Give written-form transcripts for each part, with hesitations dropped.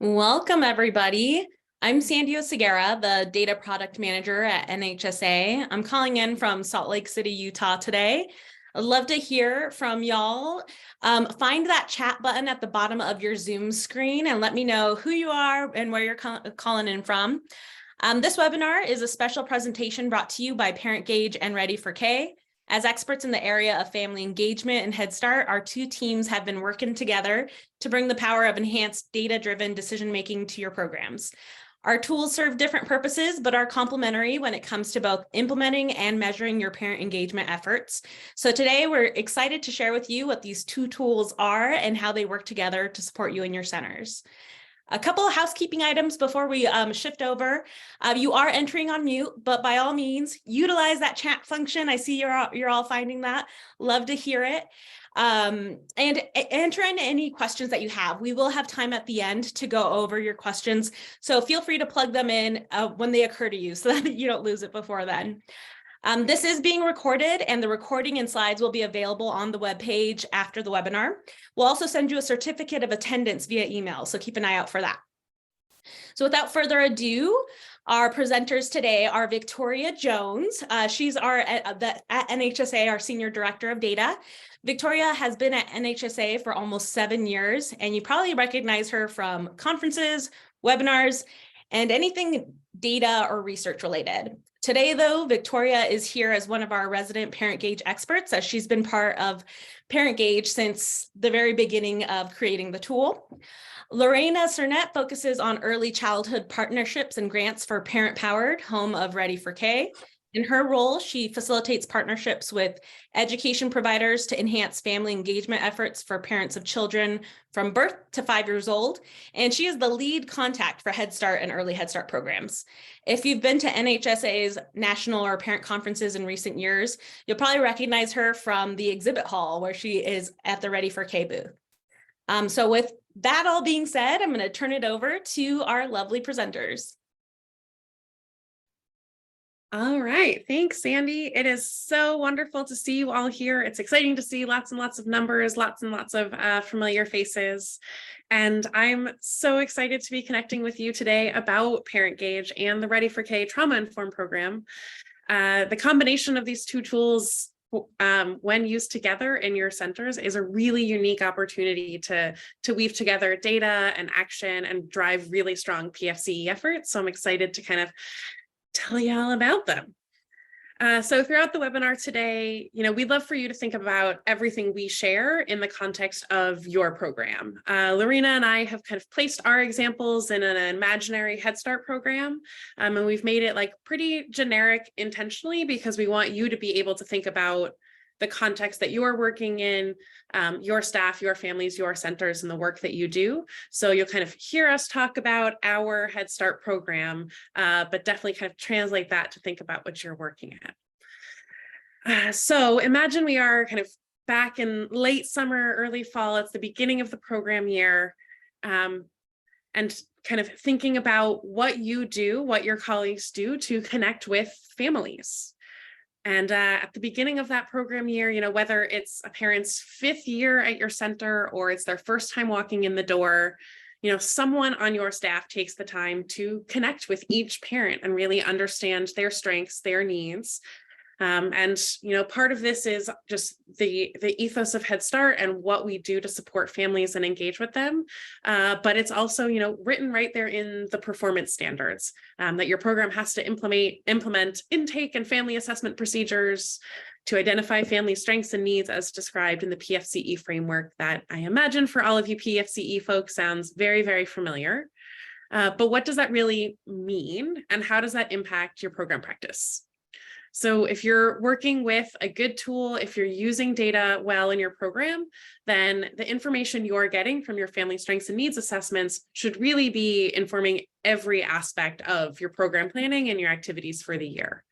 Welcome, everybody. I'm Sandy Oceguera, the Data Product Manager at NHSA. I'm calling in from Salt Lake City, Utah today. I'd love to hear from y'all. Find that chat button at the bottom of your Zoom screen and let me know who you are and where you're calling in from. This webinar is a special presentation brought to you by ParentGauge and Ready for K. As experts in the area of family engagement and Head Start, our two teams have been working together to bring the power of enhanced data-driven decision-making to your programs. Our tools serve different purposes, but are complementary when it comes to both implementing and measuring your parent engagement efforts. So today we're excited to share with you what these two tools are and how they work together to support you in your centers. A couple of housekeeping items before we shift over. You are entering on mute, but by all means, utilize that chat function. I see you're all finding that. Love to hear it. And enter in any questions that you have. We will have time at the end to go over your questions. So feel free to plug them in when they occur to you so that you don't lose it before then. This is being recorded and the recording and slides will be available on the webpage after the webinar. We'll also send you a certificate of attendance via email, so keep an eye out for that. So without further ado, our presenters today are Victoria Jones. She's at NHSA, our Senior Director of Data. Victoria has been at NHSA for almost 7 years, and you probably recognize her from conferences, webinars, and anything data or research related. Today, though, Victoria is here as one of our resident ParentGauge experts, as she's been part of ParentGauge since the very beginning of creating the tool. Lorena Sernett focuses on early childhood partnerships and grants for ParentPowered, home of Ready for K. In her role, she facilitates partnerships with education providers to enhance family engagement efforts for parents of children from birth to 5 years old, and she is the lead contact for Head Start and early Head Start programs. If you've been to NHSA's national or parent conferences in recent years, you'll probably recognize her from the exhibit hall where she is at the Ready for K booth. So with that all being said, I'm going to turn it over to our lovely presenters. All right, thanks, Sandy. It is so wonderful to see you all here. It's exciting to see lots and lots of numbers, lots and lots of familiar faces. And I'm so excited to be connecting with you today about ParentGauge and the Ready for K Trauma Informed program. The combination of these two tools when used together in your centers is a really unique opportunity to weave together data and action and drive really strong PFCE efforts. So I'm excited to kind of tell you all about them. So throughout the webinar today, we'd love for you to think about everything we share in the context of your program. Lorena and I have kind of placed our examples in an imaginary Head Start program, and we've made it like pretty generic intentionally because we want you to be able to think about the context that you're working in, your staff, your families, your centers, and the work that you do. So you'll kind of hear us talk about our Head Start program, but definitely kind of translate that to think about what you're working at. So imagine we are kind of back in late summer, early fall. It's the beginning of the program year, and kind of thinking about what you do, what your colleagues do to connect with families. And at the beginning of that program year, whether it's a parent's 5th year at your center or it's their first time walking in the door, someone on your staff takes the time to connect with each parent and really understand their strengths, their needs. And part of this is just the ethos of Head Start and what we do to support families and engage with them. But it's also, written right there in the performance standards that your program has to implement intake and family assessment procedures to identify family strengths and needs as described in the PFCE framework that I imagine for all of you PFCE folks sounds very, very familiar. But what does that really mean? And how does that impact your program practice? So if you're working with a good tool, if you're using data well in your program, then the information you're getting from your family strengths and needs assessments should really be informing every aspect of your program planning and your activities for the year.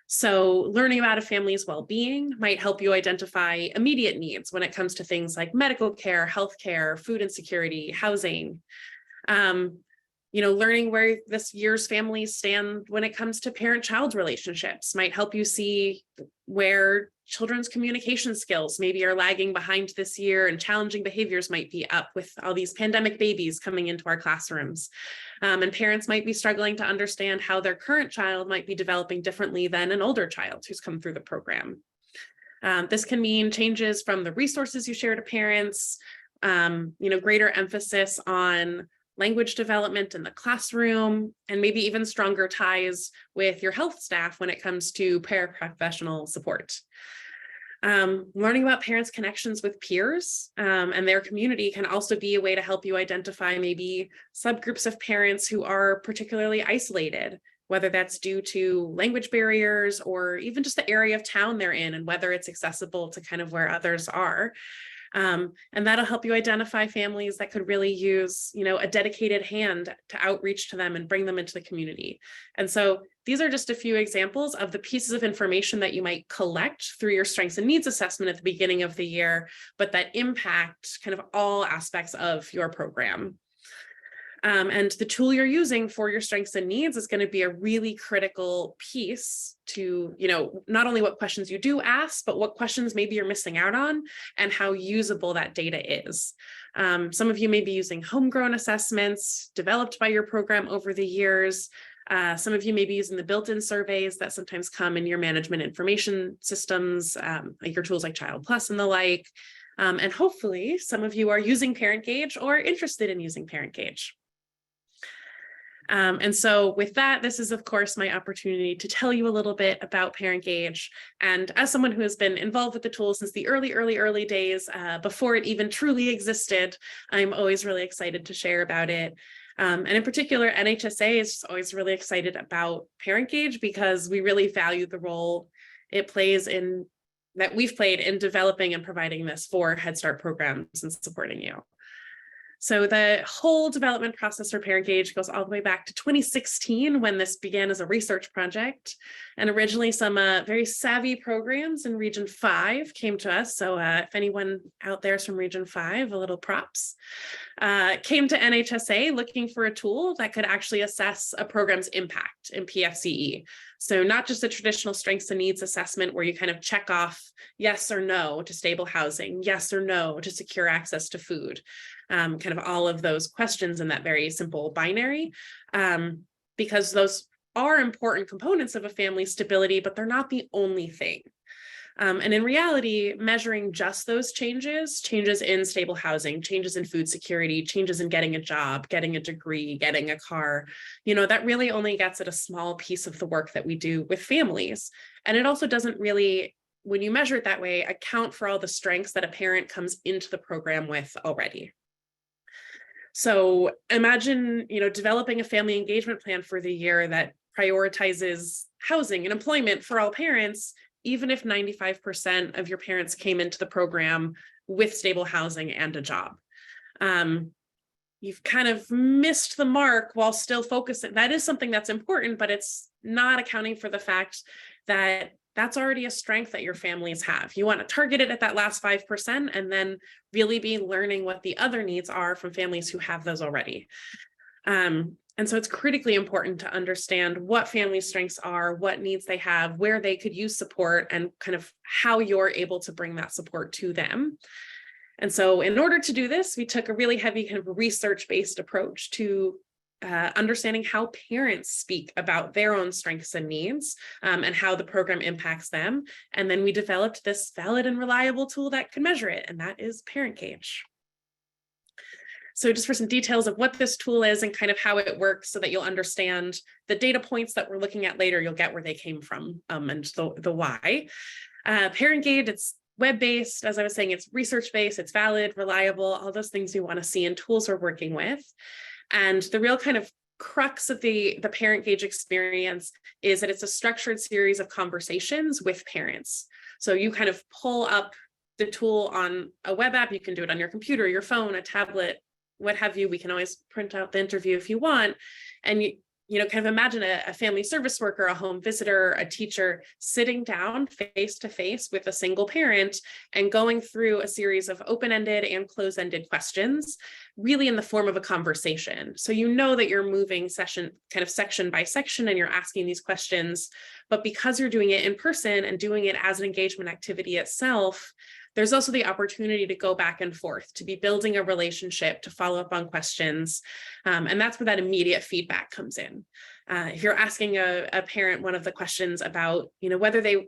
So learning about a family's well-being might help you identify immediate needs when it comes to things like medical care, healthcare, food insecurity, housing. Learning where this year's families stand when it comes to parent-child relationships might help you see where children's communication skills maybe are lagging behind this year, and challenging behaviors might be up with all these pandemic babies coming into our classrooms. And parents might be struggling to understand how their current child might be developing differently than an older child who's come through the program. This can mean changes from the resources you share to parents, greater emphasis on language development in the classroom, and maybe even stronger ties with your health staff when it comes to paraprofessional support. Learning about parents' connections with peers and their community can also be a way to help you identify maybe subgroups of parents who are particularly isolated, whether that's due to language barriers or even just the area of town they're in, and whether it's accessible to kind of where others are. And that'll help you identify families that could really use, a dedicated hand to outreach to them and bring them into the community. And so these are just a few examples of the pieces of information that you might collect through your strengths and needs assessment at the beginning of the year, but that impact kind of all aspects of your program. And the tool you're using for your strengths and needs is going to be a really critical piece to, not only what questions you do ask, but what questions maybe you're missing out on and how usable that data is. Some of you may be using homegrown assessments developed by your program over the years. Some of you may be using the built-in surveys that sometimes come in your management information systems, like your tools like Child Plus and the like. And hopefully some of you are using ParentGauge or interested in using ParentGauge. And so with that, this is, of course, my opportunity to tell you a little bit about ParentGauge. And as someone who has been involved with the tool since the early days, before it even truly existed, I'm always really excited to share about it. And in particular, NHSA is just always really excited about ParentGauge because we really value the role it plays in that we've played in developing and providing this for Head Start programs and supporting you. So the whole development process for ParentGauge goes all the way back to 2016 when this began as a research project. And originally some very savvy programs in Region 5 came to us. So if anyone out there is from Region 5, a little props, came to NHSA looking for a tool that could actually assess a program's impact in PFCE. So not just a traditional strengths and needs assessment where you kind of check off yes or no to stable housing, yes or no to secure access to food. Kind of all of those questions in that very simple binary, because those are important components of a family's stability, but they're not the only thing. And in reality, measuring just those changes in stable housing, changes in food security, changes in getting a job, getting a degree, getting a car, that really only gets at a small piece of the work that we do with families. And it also doesn't really, when you measure it that way, account for all the strengths that a parent comes into the program with already. So imagine, developing a family engagement plan for the year that prioritizes housing and employment for all parents, even if 95% of your parents came into the program with stable housing and a job. You've kind of missed the mark while still focusing. That is something that's important, but it's not accounting for the fact that that's already a strength that your families have. You want to target it at that last 5% and then really be learning what the other needs are from families who have those already. And so it's critically important to understand what family strengths are, what needs they have, where they could use support, and kind of how you're able to bring that support to them. And so in order to do this, we took a really heavy kind of research-based approach to understanding how parents speak about their own strengths and needs, and how the program impacts them. And then we developed this valid and reliable tool that can measure it, and that is ParentGauge. So just for some details of what this tool is and kind of how it works so that you'll understand the data points that we're looking at later, you'll get where they came from, and the why. ParentGauge, it's web-based, as I was saying, it's research-based, it's valid, reliable, all those things you want to see in tools we're working with. And the real kind of crux of the ParentGauge experience is that it's a structured series of conversations with parents. So you kind of pull up the tool on a web app, you can do it on your computer, your phone, a tablet, what have you. We can always print out the interview if you want. And kind of imagine a family service worker, a home visitor, a teacher sitting down face to face with a single parent and going through a series of open-ended and close-ended questions, really in the form of a conversation. So you know that you're moving section by section and you're asking these questions, but because you're doing it in person and doing it as an engagement activity itself, there's also the opportunity to go back and forth, to be building a relationship, to follow up on questions. And that's where that immediate feedback comes in. If you're asking a parent one of the questions about, whether they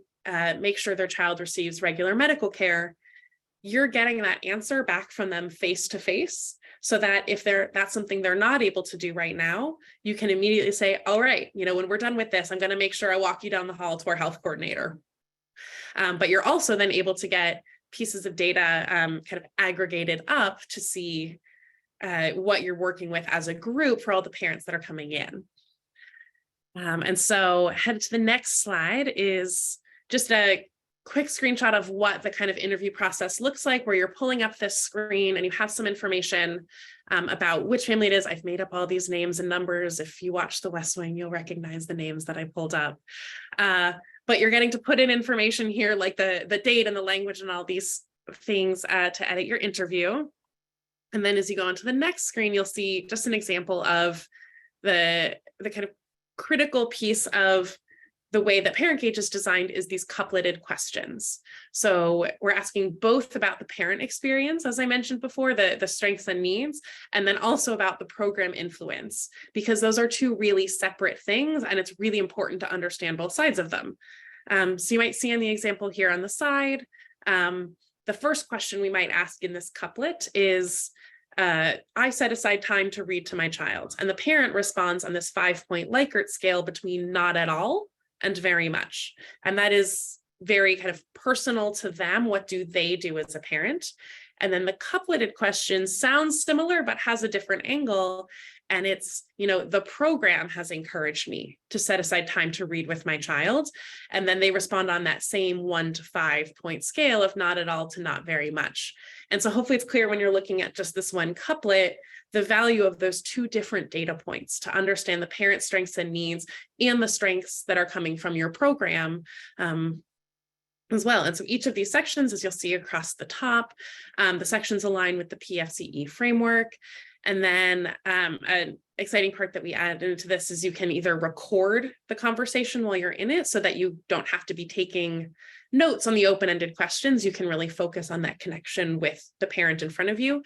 make sure their child receives regular medical care, you're getting that answer back from them face to face, so that if that's something they're not able to do right now, you can immediately say, all right, when we're done with this, I'm going to make sure I walk you down the hall to our health coordinator. But you're also then able to get pieces of data kind of aggregated up to see what you're working with as a group for all the parents that are coming in. And so head to the next slide is just a quick screenshot of what the kind of interview process looks like, where you're pulling up this screen and you have some information about which family it is. I've made up all these names and numbers. If you watch The West Wing, you'll recognize the names that I pulled up. But you're getting to put in information here, like the date and the language and all these things to edit your interview. And then as you go on to the next screen, you'll see just an example of the kind of critical piece of the way that ParentGauge is designed is these coupleted questions. So we're asking both about the parent experience, as I mentioned before, the strengths and needs, and then also about the program influence, because those are two really separate things, and it's really important to understand both sides of them. So you might see in the example here on the side, the first question we might ask in this couplet is, I set aside time to read to my child, and the parent responds on this 5-point Likert scale between not at all and very much. And that is very kind of personal to them. What do they do as a parent? And then the coupleted question sounds similar, but has a different angle. And it's, the program has encouraged me to set aside time to read with my child. And then they respond on that same 1 to 5 point scale of not at all to not very much. And so hopefully it's clear when you're looking at just this one couplet, the value of those two different data points to understand the parent strengths and needs and the strengths that are coming from your program as well. And so each of these sections, as you'll see across the top, the sections align with the PFCE framework. And then an exciting part that we added into this is you can either record the conversation while you're in it so that you don't have to be taking notes on the open-ended questions. You can really focus on that connection with the parent in front of you,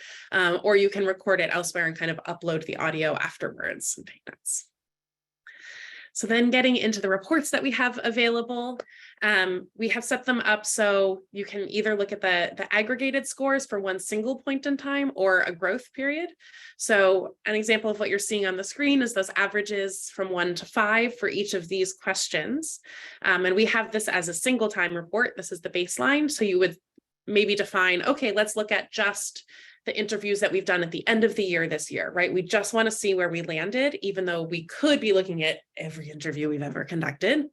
or you can record it elsewhere and kind of upload the audio afterwards and take notes. So then getting into the reports that we have available, we have set them up so you can either look at the aggregated scores for one single point in time or a growth period. So an example of what you're seeing on the screen is those averages from 1 to 5 for each of these questions. And we have this as a single time report. This is the baseline. So you would maybe define, okay, let's look at just the interviews that we've done at the end of the year this year, right? We just want to see where we landed, even though we could be looking at every interview we've ever conducted.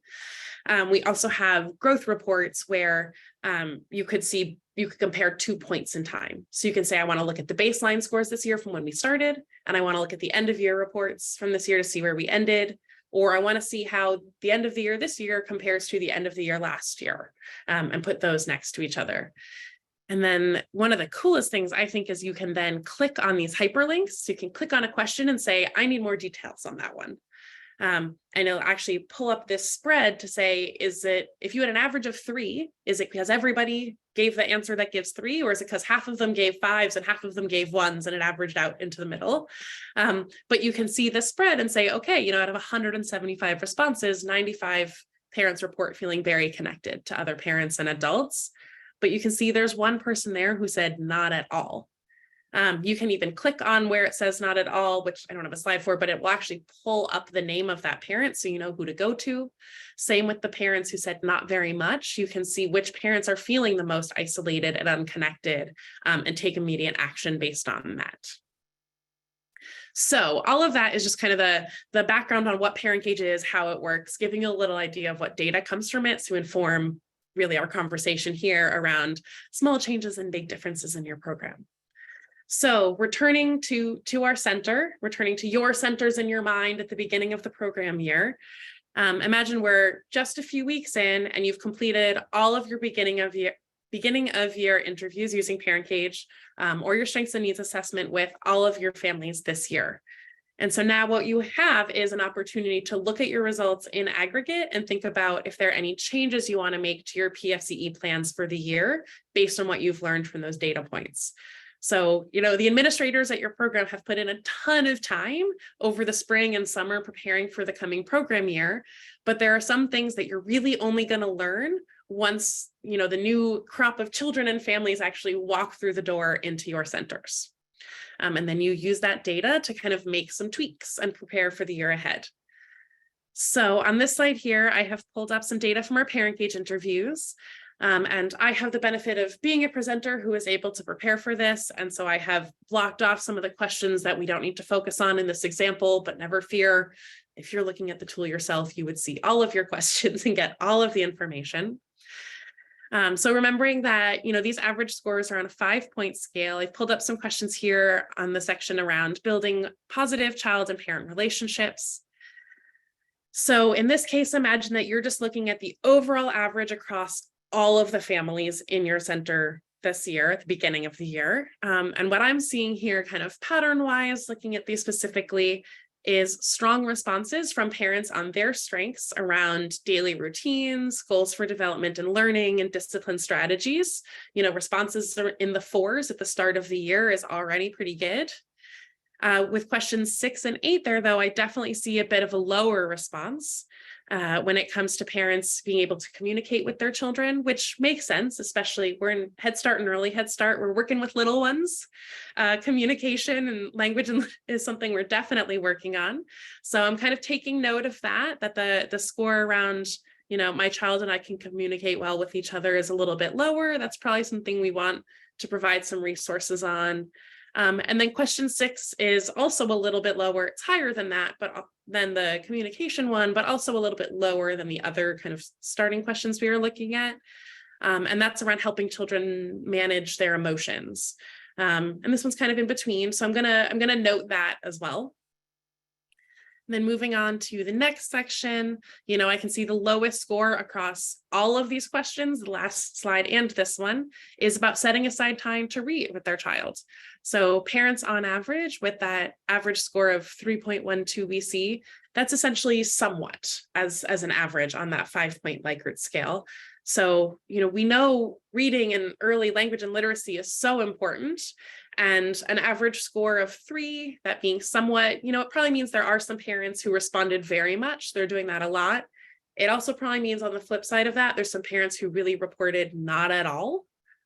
We also have growth reports where you could compare 2 points in time. So you can say, I want to look at the baseline scores this year from when we started, and I want to look at the end of year reports from this year to see where we ended, or I want to see how the end of the year this year compares to the end of the year last year, and put those next to each other. And then one of the coolest things I think is you can then click on these hyperlinks. So you can click on a question and say, I need more details on that one. And it'll actually pull up this spread to say, is it, if you had an average of 3, is it because everybody gave the answer that gives 3, or is it because half of them gave 5s and half of them gave 1s and it averaged out into the middle? But you can see the spread and say, okay, out of 175 responses, 95 parents report feeling very connected to other parents and adults. But you can see there's one person there who said not at all. You can even click on where it says not at all, which I don't have a slide for, but it will actually pull up the name of that parent so you know who to go to. Same with the parents who said not very much. You can see which parents are feeling the most isolated and unconnected, and take immediate action based on that. So all of that is just kind of the background on what ParentGauge is, how it works, giving you a little idea of what data comes from it to inform really our conversation here around small changes and big differences in your program. So returning to our center, returning to your centers in your mind at the beginning of the program year. Imagine we're just a few weeks in and you've completed all of your beginning of year interviews using ParentCage or your strengths and needs assessment with all of your families this year. And so now what you have is an opportunity to look at your results in aggregate and think about if there are any changes you want to make to your PFCE plans for the year based on what you've learned from those data points. So, the administrators at your program have put in a ton of time over the spring and summer preparing for the coming program year, but there are some things that you're really only going to learn once, the new crop of children and families actually walk through the door into your centers. And then you use that data to kind of make some tweaks and prepare for the year ahead. So on this slide here, I have pulled up some data from our ParentCage interviews. And I have the benefit of being a presenter who is able to prepare for this. And so I have blocked off some of the questions that we don't need to focus on in this example, but never fear. If you're looking at the tool yourself, you would see all of your questions and get all of the information. So remembering that, these average scores are on a 5-point scale. I've pulled up some questions here on the section around building positive child and parent relationships. So in this case, imagine that you're just looking at the overall average across all of the families in your center this year at the beginning of the year. And what I'm seeing here kind of pattern-wise, looking at these specifically, is strong responses from parents on their strengths around daily routines, goals for development and learning, and discipline strategies. Responses in the 4s at the start of the year is already pretty good. With questions 6 and 8 there, though, I definitely see a bit of a lower response when it comes to parents being able to communicate with their children, which makes sense, especially we're in Head Start and early Head Start. We're working with little ones. Communication and language is something we're definitely working on. So I'm kind of taking note of that the score around, my child and I can communicate well with each other is a little bit lower. That's probably something we want to provide some resources on. And then question 6 is also a little bit lower. It's higher than that, but than the communication one, but also a little bit lower than the other kind of starting questions we were looking at. And that's around helping children manage their emotions. And this one's kind of in between. So I'm gonna note that as well. And then moving on to the next section, I can see the lowest score across all of these questions, the last slide and this one, is about setting aside time to read with their child. So parents on average with that average score of 3.12 we see, that's essentially somewhat as an average on that 5-point Likert scale. So, we know reading and early language and literacy is so important. And an average score of 3, that being somewhat, it probably means there are some parents who responded very much. They're doing that a lot. It also probably means on the flip side of that, there's some parents who really reported not at all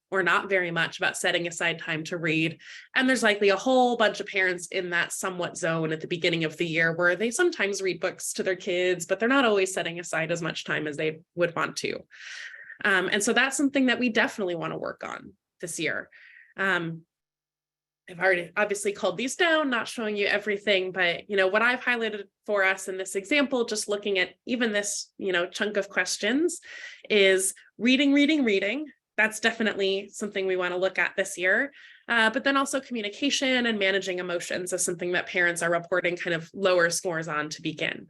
or not very much about setting aside time to read. And there's likely a whole bunch of parents in that somewhat zone at the beginning of the year where they sometimes read books to their kids, but they're not always setting aside as much time as they would want to. And so that's something that we definitely want to work on this year. I've already obviously called these down, not showing you everything, but what I've highlighted for us in this example, just looking at even this, chunk of questions, is reading. That's definitely something we want to look at this year. But then also communication and managing emotions is something that parents are reporting kind of lower scores on to begin.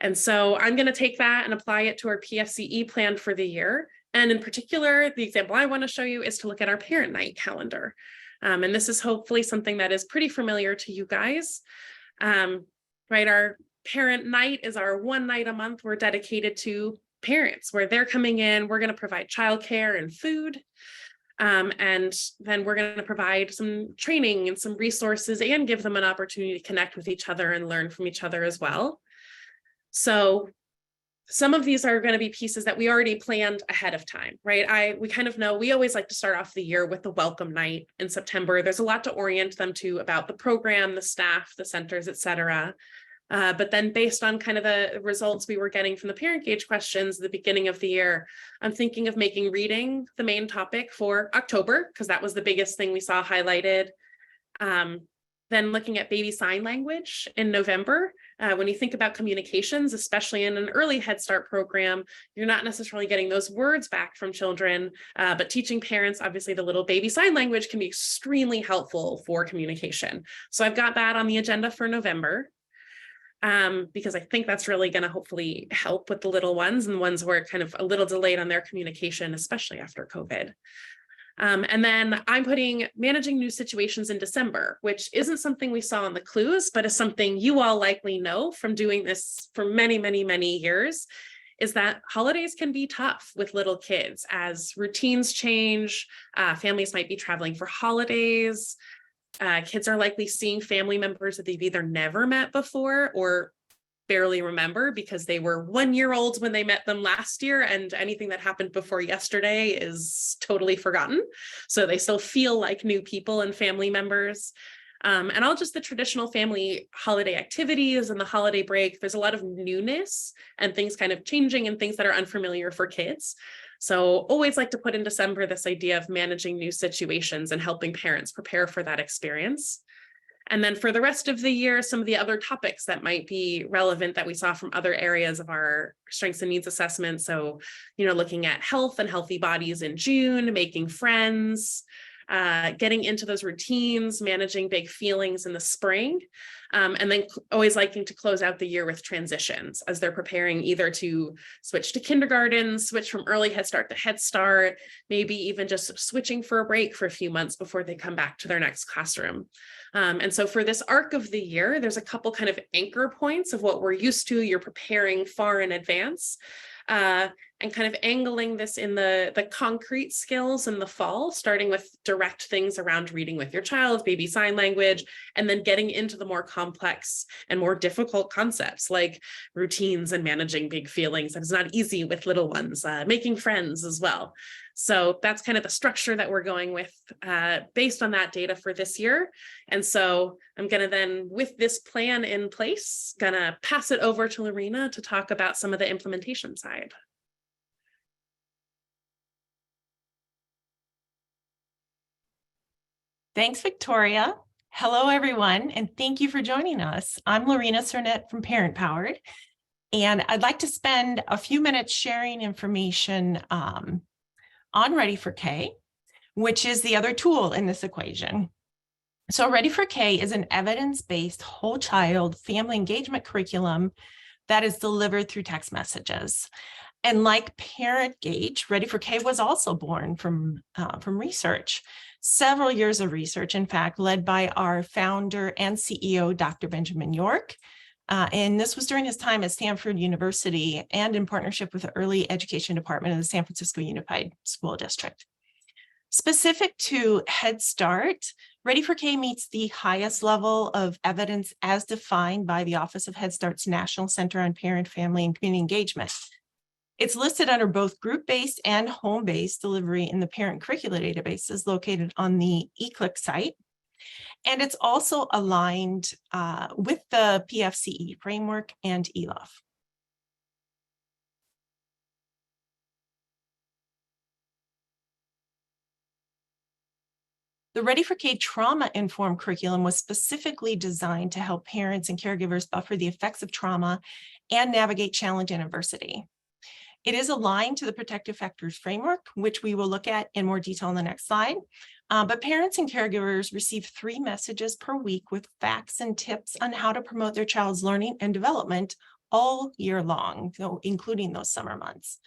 And so I'm going to take that and apply it to our PFCE plan for the year. And in particular, the example I want to show you is to look at our parent night calendar. And this is hopefully something that is pretty familiar to you guys, right? Our parent night is our one night a month we're dedicated to parents, where they're coming in, we're going to provide childcare and food. And then we're going to provide some training and some resources and give them an opportunity to connect with each other and learn from each other as well. So some of these are going to be pieces that we already planned ahead of time, right? We kind of know, we always like to start off the year with the welcome night in September. There's a lot to orient them to about the program, the staff, the centers, et cetera. But then based on kind of the results we were getting from the ParentCage questions at the beginning of the year, I'm thinking of making reading the main topic for October, because that was the biggest thing we saw highlighted. Then looking at baby sign language in November, When you think about communications, especially in an early Head Start program, you're not necessarily getting those words back from children, but teaching parents, obviously the little baby sign language can be extremely helpful for communication. So I've got that on the agenda for November. Because I think that's really going to hopefully help with the little ones and the ones who are kind of a little delayed on their communication, especially after COVID. And then I'm putting managing new situations in December, which isn't something we saw in the clues, but is something you all likely know from doing this for many, many, many years, is that holidays can be tough with little kids as routines change. Families might be traveling for holidays. Kids are likely seeing family members that they've either never met before or barely remember because they were 1-year-olds when they met them last year, and anything that happened before yesterday is totally forgotten. So they still feel like new people and family members. And all just the traditional family holiday activities and the holiday break, there's a lot of newness and things kind of changing and things that are unfamiliar for kids. So always like to put in December this idea of managing new situations and helping parents prepare for that experience. And then for the rest of the year, some of the other topics that might be relevant that we saw from other areas of our strengths and needs assessment. So, looking at health and healthy bodies in June, making friends, getting into those routines, managing big feelings in the spring, and then always liking to close out the year with transitions as they're preparing either to switch to kindergarten, switch from early Head Start to Head Start, maybe even just switching for a break for a few months before they come back to their next classroom. And so for this arc of the year, there's a couple kind of anchor points of what we're used to. You're preparing far in advance. And kind of angling this in the concrete skills in the fall, starting with direct things around reading with your child, baby sign language, and then getting into the more complex and more difficult concepts like routines and managing big feelings. That is not easy with little ones, making friends as well. So that's kind of the structure that we're going with based on that data for this year. And so I'm going to then, with this plan in place, going to pass it over to Lorena to talk about some of the implementation side. Thanks, Victoria. Hello, everyone, and thank you for joining us. I'm Lorena Sernett from ParentPowered, and I'd like to spend a few minutes sharing information on Ready for K, which is the other tool in this equation. So Ready for K is an evidence-based whole child family engagement curriculum that is delivered through text messages. And like Parent Gauge, Ready for K was also born from research. Several years of research, in fact, led by our founder and CEO, Dr. Benjamin York. And this was during his time at Stanford University and in partnership with the Early Education Department of the San Francisco Unified School District. Specific to Head Start, Ready for K meets the highest level of evidence as defined by the Office of Head Start's National Center on Parent, Family, and Community Engagement. It's listed under both group-based and home-based delivery in the parent curricula databases located on the eClick site. And it's also aligned with the PFCE framework and ELOF. The Ready for K trauma-informed curriculum was specifically designed to help parents and caregivers buffer the effects of trauma and navigate challenge and adversity. It is aligned to the protective factors framework, which we will look at in more detail in the next slide. But parents and caregivers receive 3 messages per week with facts and tips on how to promote their child's learning and development all year long, so including those summer months.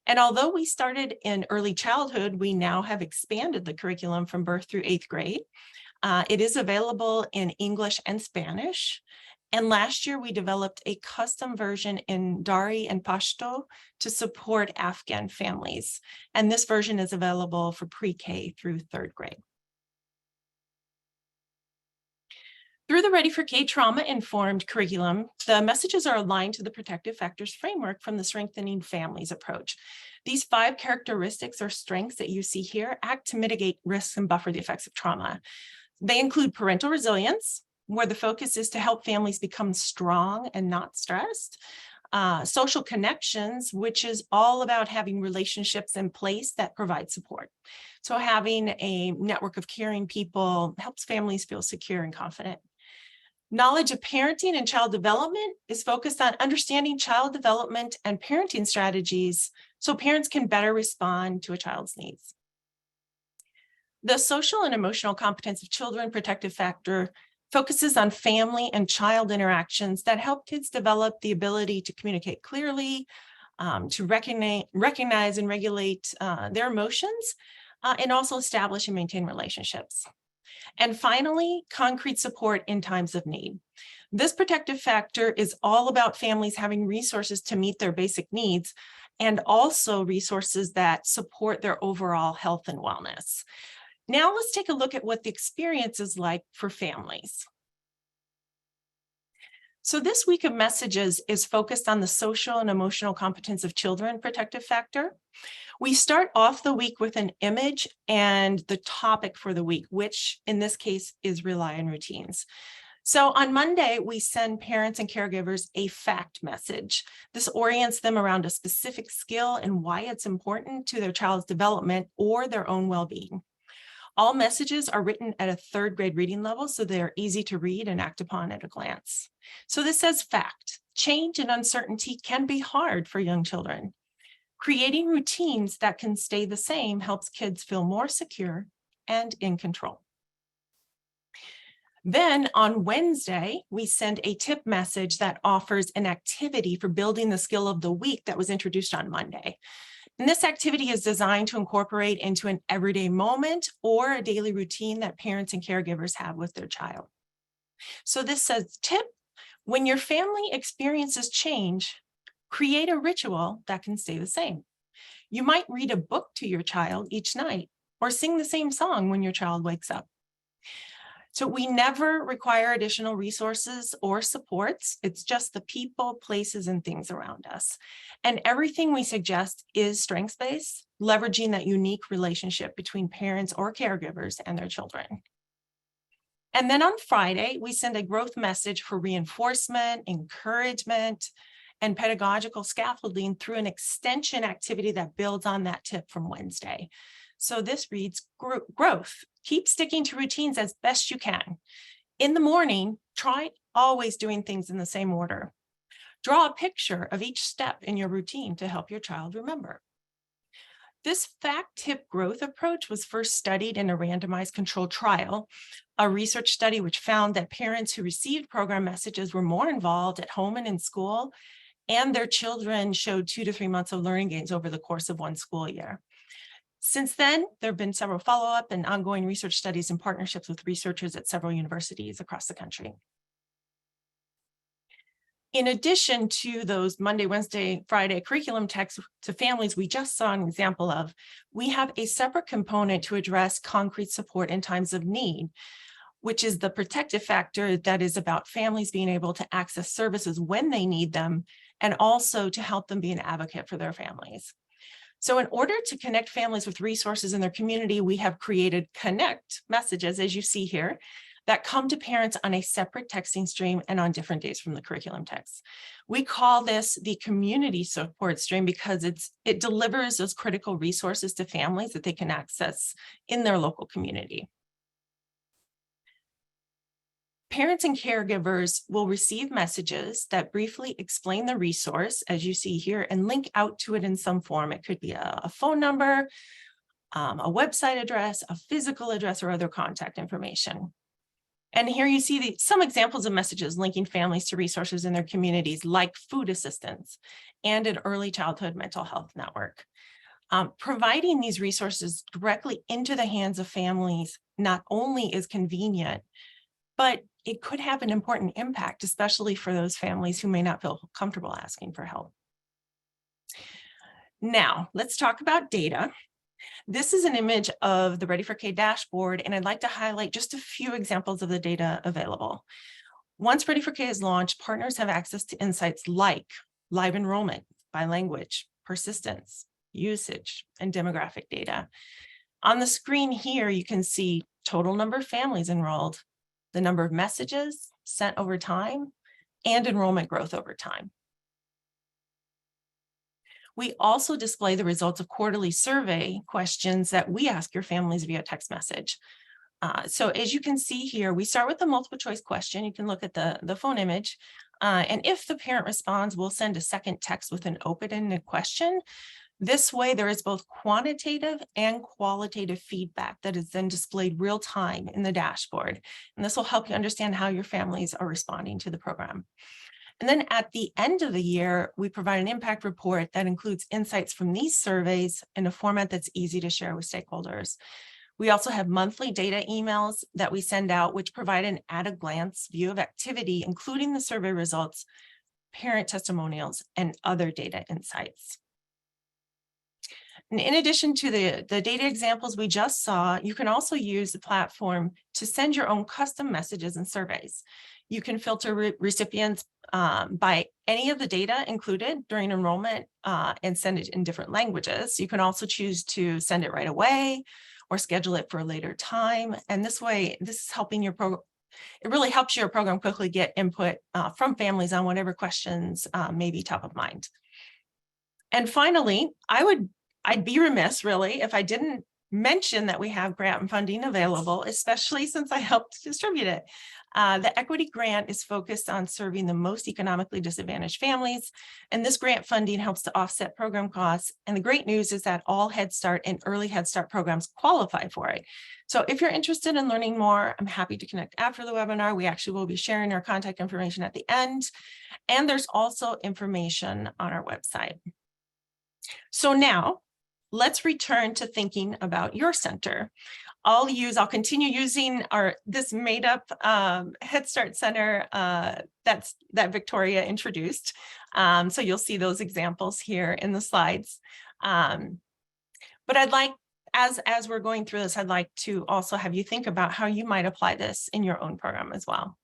And although we started in early childhood, we now have expanded the curriculum from birth through 8th grade. It is available in English and Spanish. And last year, we developed a custom version in Dari and Pashto to support Afghan families. And this version is available for pre-K through 3rd grade. Through the Ready for K trauma-informed curriculum, the messages are aligned to the protective factors framework from the Strengthening Families approach. These 5 characteristics or strengths that you see here act to mitigate risks and buffer the effects of trauma. They include parental resilience, where the focus is to help families become strong and not stressed. Social connections, which is all about having relationships in place that provide support. So having a network of caring people helps families feel secure and confident. Knowledge of parenting and child development is focused on understanding child development and parenting strategies so parents can better respond to a child's needs. The social and emotional competence of children protective factor focuses on family and child interactions that help kids develop the ability to communicate clearly, to recognize and regulate their emotions, and also establish and maintain relationships. And finally, concrete support in times of need. This protective factor is all about families having resources to meet their basic needs and also resources that support their overall health and wellness. Now let's take a look at what the experience is like for families. So this week of messages is focused on the social and emotional competence of children protective factor. We start off the week with an image and the topic for the week, which in this case is rely on routines. So on Monday, we send parents and caregivers a fact message. This orients them around a specific skill and why it's important to their child's development or their own well-being. All messages are written at a 3rd grade reading level, so they're easy to read and act upon at a glance. So this says fact. Change and uncertainty can be hard for young children. Creating routines that can stay the same helps kids feel more secure and in control. Then on Wednesday, we send a tip message that offers an activity for building the skill of the week that was introduced on Monday. And this activity is designed to incorporate into an everyday moment or a daily routine that parents and caregivers have with their child. So this says, tip, when your family experiences change, create a ritual that can stay the same. You might read a book to your child each night or sing the same song when your child wakes up. So we never require additional resources or supports. It's just the people, places, and things around us. And everything we suggest is strengths-based, leveraging that unique relationship between parents or caregivers and their children. And then on Friday, we send a growth message for reinforcement, encouragement, and pedagogical scaffolding through an extension activity that builds on that tip from Wednesday. So this reads, growth. Keep sticking to routines as best you can. In the morning, try always doing things in the same order. Draw a picture of each step in your routine to help your child remember. This fact tip growth approach was first studied in a randomized controlled trial, a research study which found that parents who received program messages were more involved at home and in school, and their children showed 2 to 3 months of learning gains over the course of one school year. Since then, there have been several follow-up and ongoing research studies and partnerships with researchers at several universities across the country. In addition to those Monday, Wednesday, Friday curriculum texts to families we just saw an example of, we have a separate component to address concrete support in times of need, which is the protective factor that is about families being able to access services when they need them, and also to help them be an advocate for their families. So in order to connect families with resources in their community, we have created connect messages, as you see here, that come to parents on a separate texting stream and on different days from the curriculum text. We call this the community support stream because it delivers those critical resources to families that they can access in their local community. Parents and caregivers will receive messages that briefly explain the resource, as you see here, and link out to it in some form. It could be a phone number, a website address, a physical address, or other contact information. And here you see some examples of messages linking families to resources in their communities, like food assistance and an early childhood mental health network. Providing these resources directly into the hands of families not only is convenient, but it could have an important impact, especially for those families who may not feel comfortable asking for help. Now, let's talk about data. This is an image of the Ready for K dashboard, and I'd like to highlight just a few examples of the data available. Once Ready for K is launched, partners have access to insights like live enrollment by language, persistence, usage, and demographic data. On the screen here, you can see total number of families enrolled, the number of messages sent over time, and enrollment growth over time. We also display the results of quarterly survey questions that we ask your families via text message. So as you can see here, we start with the multiple choice question. You can look at the phone image. And if the parent responds, we'll send a second text with an open-ended question. This way, there is both quantitative and qualitative feedback that is then displayed real time in the dashboard. And this will help you understand how your families are responding to the program. And then at the end of the year, we provide an impact report that includes insights from these surveys in a format that's easy to share with stakeholders. We also have monthly data emails that we send out, which provide an at-a-glance view of activity, including the survey results, parent testimonials, and other data insights. And in addition to the data examples we just saw, you can also use the platform to send your own custom messages and surveys. You can filter recipients by any of the data included during enrollment and send it in different languages. You can also choose to send it right away or schedule it for a later time. And this way, this is helping your program. It really helps your program quickly get input from families on whatever questions may be top of mind. And finally, I'd be remiss really if I didn't mention that we have grant and funding available, especially since I helped distribute it. The equity grant is focused on serving the most economically disadvantaged families, and this grant funding helps to offset program costs. And the great news is that all Head Start and early Head Start programs qualify for it. So if you're interested in learning more, I'm happy to connect after the webinar. We actually will be sharing our contact information at the end, and there's also information on our website. So now, let's return to thinking about your center. I'll continue using this made up Head Start Center that Victoria introduced. So you'll see those examples here in the slides. But I'd like, as we're going through this, I'd like to also have you think about how you might apply this in your own program as well.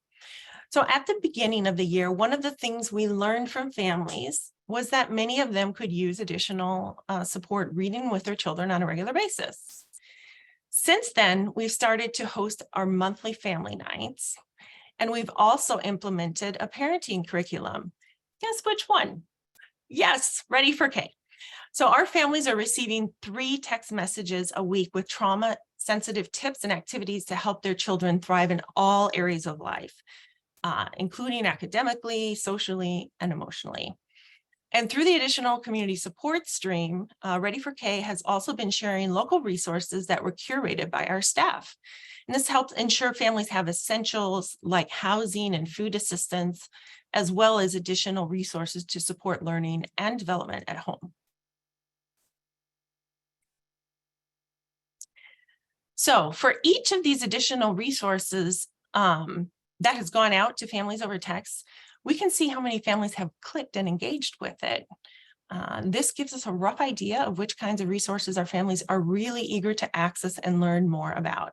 So at the beginning of the year, one of the things we learned from families was that many of them could use additional support reading with their children on a regular basis. Since then, we've started to host our monthly family nights, and we've also implemented a parenting curriculum. Guess which one? Yes, Ready for K. So our families are receiving 3 text messages a week with trauma-sensitive tips and activities to help their children thrive in all areas of life, including academically, socially, and emotionally. And through the additional community support stream, Ready for K has also been sharing local resources that were curated by our staff. And this helps ensure families have essentials like housing and food assistance, as well as additional resources to support learning and development at home. So for each of these additional resources that has gone out to families over text, we can see how many families have clicked and engaged with it. This gives us a rough idea of which kinds of resources our families are really eager to access and learn more about.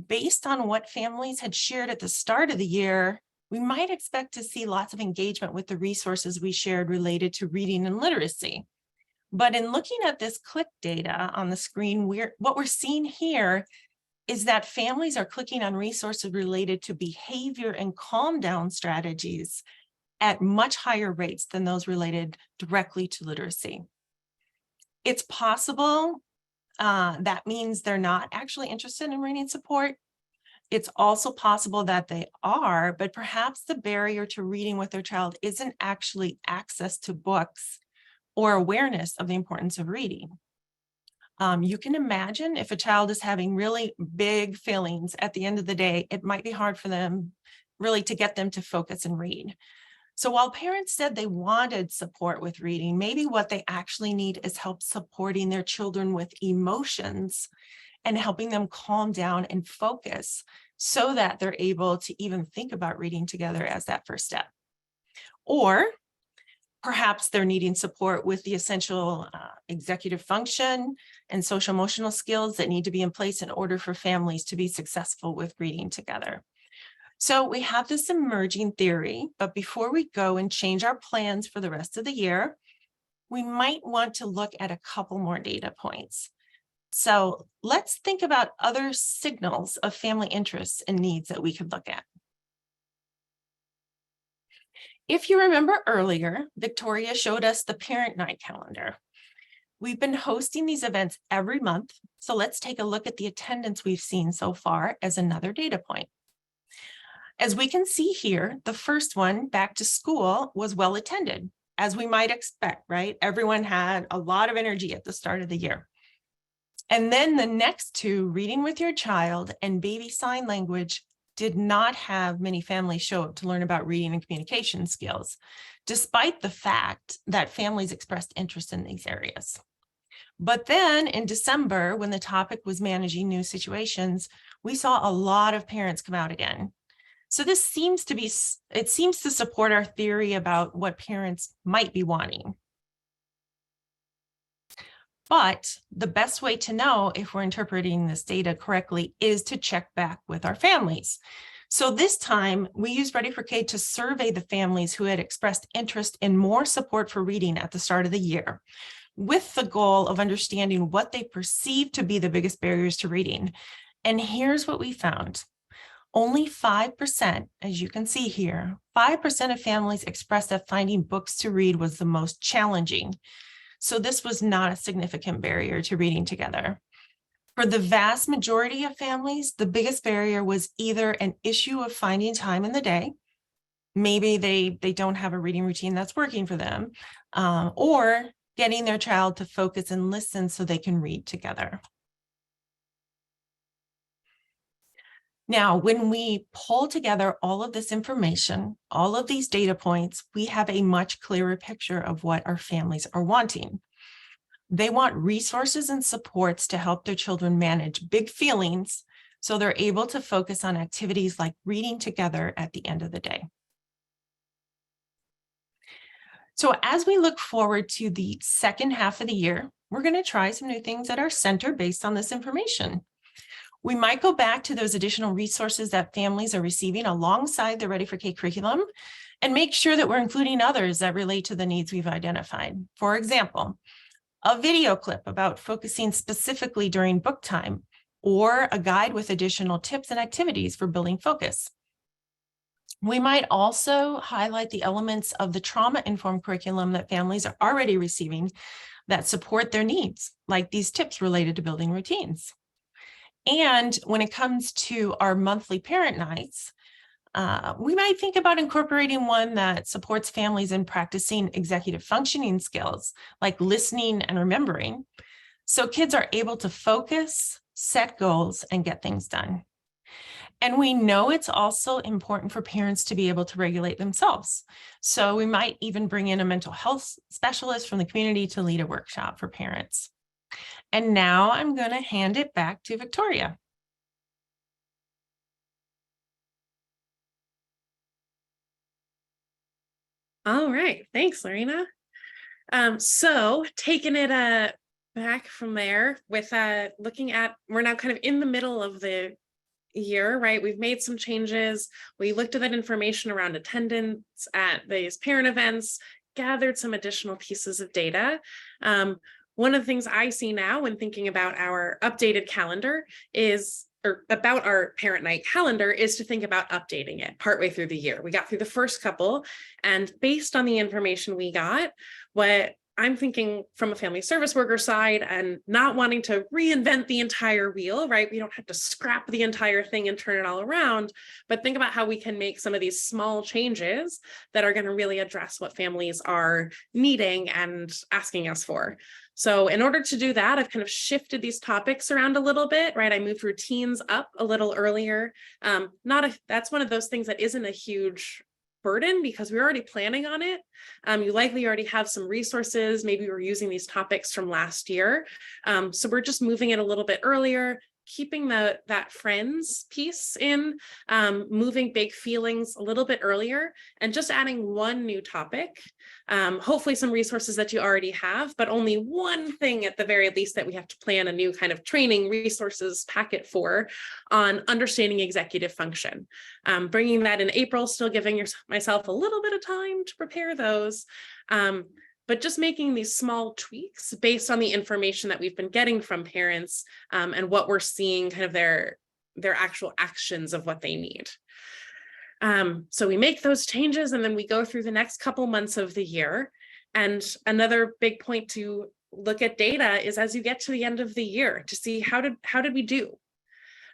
Based on what families had shared at the start of the year, we might expect to see lots of engagement with the resources we shared related to reading and literacy. But in looking at this click data on the screen, what we're seeing here is that families are clicking on resources related to behavior and calm down strategies at much higher rates than those related directly to literacy. It's possible that means they're not actually interested in reading support. It's also possible that they are, but perhaps the barrier to reading with their child isn't actually access to books or awareness of the importance of reading. You can imagine if a child is having really big feelings at the end of the day, it might be hard for them really to get them to focus and read. So while parents said they wanted support with reading, maybe what they actually need is help supporting their children with emotions and helping them calm down and focus so that they're able to even think about reading together as that first step. Or perhaps they're needing support with the essential executive function and social emotional skills that need to be in place in order for families to be successful with reading together. So we have this emerging theory, but before we go and change our plans for the rest of the year, we might want to look at a couple more data points. So let's think about other signals of family interests and needs that we could look at. If you remember earlier, Victoria showed us the parent night calendar. We've been hosting these events every month, so let's take a look at the attendance we've seen so far as another data point. As we can see here, the first one, back to school, was well attended, as we might expect, right? Everyone had a lot of energy at the start of the year. And then the next two, reading with your child and baby sign language, did not have many families show up to learn about reading and communication skills, despite the fact that families expressed interest in these areas. But then in December, when the topic was managing new situations, we saw a lot of parents come out again. So this seems to support our theory about what parents might be wanting. But the best way to know if we're interpreting this data correctly is to check back with our families. So this time we used Ready for K to survey the families who had expressed interest in more support for reading at the start of the year, with the goal of understanding what they perceive to be the biggest barriers to reading. And here's what we found. Only 5%, as you can see here, 5% of families expressed that finding books to read was the most challenging. So this was not a significant barrier to reading together. For the vast majority of families, the biggest barrier was either an issue of finding time in the day, maybe they don't have a reading routine that's working for them, or getting their child to focus and listen so they can read together. Now, when we pull together all of this information, all of these data points, we have a much clearer picture of what our families are wanting. They want resources and supports to help their children manage big feelings so they're able to focus on activities like reading together at the end of the day. So as we look forward to the second half of the year, we're going to try some new things at our center based on this information. We might go back to those additional resources that families are receiving alongside the Ready for K curriculum and make sure that we're including others that relate to the needs we've identified. For example, a video clip about focusing specifically during book time, or a guide with additional tips and activities for building focus. We might also highlight the elements of the trauma-informed curriculum that families are already receiving that support their needs, like these tips related to building routines. And when it comes to our monthly parent nights, we might think about incorporating one that supports families in practicing executive functioning skills, like listening and remembering, so kids are able to focus, set goals, and get things done. And we know it's also important for parents to be able to regulate themselves. So we might even bring in a mental health specialist from the community to lead a workshop for parents. And now I'm going to hand it back to Victoria. All right, thanks, Lorena. So taking it back from there with looking at, we're now kind of in the middle of the year, right? We've made some changes. We looked at that information around attendance at these parent events, gathered some additional pieces of data. One of the things I see now when thinking about our updated calendar is, or about our parent night calendar, is to think about updating it partway through the year. We got through the first couple, and based on the information we got, what I'm thinking from a family service worker side, and not wanting to reinvent the entire wheel, right? We don't have to scrap the entire thing and turn it all around, but think about how we can make some of these small changes that are going to really address what families are needing and asking us for. So in order to do that, I've kind of shifted these topics around a little bit, right? I moved routines up a little earlier. That's one of those things that isn't a huge burden because we're already planning on it. You likely already have some resources. Maybe we're using these topics from last year. So we're just moving it a little bit earlier, keeping that friends piece in, moving big feelings a little bit earlier, and just adding one new topic. Hopefully some resources that you already have, but only one thing at the very least that we have to plan a new kind of training resources packet for, on understanding executive function. Bringing that in April, still giving myself a little bit of time to prepare those. But just making these small tweaks based on the information that we've been getting from parents, and what we're seeing, kind of their actual actions of what they need. So we make those changes, and then we go through the next couple months of the year. And another big point to look at data is as you get to the end of the year to see how did we do.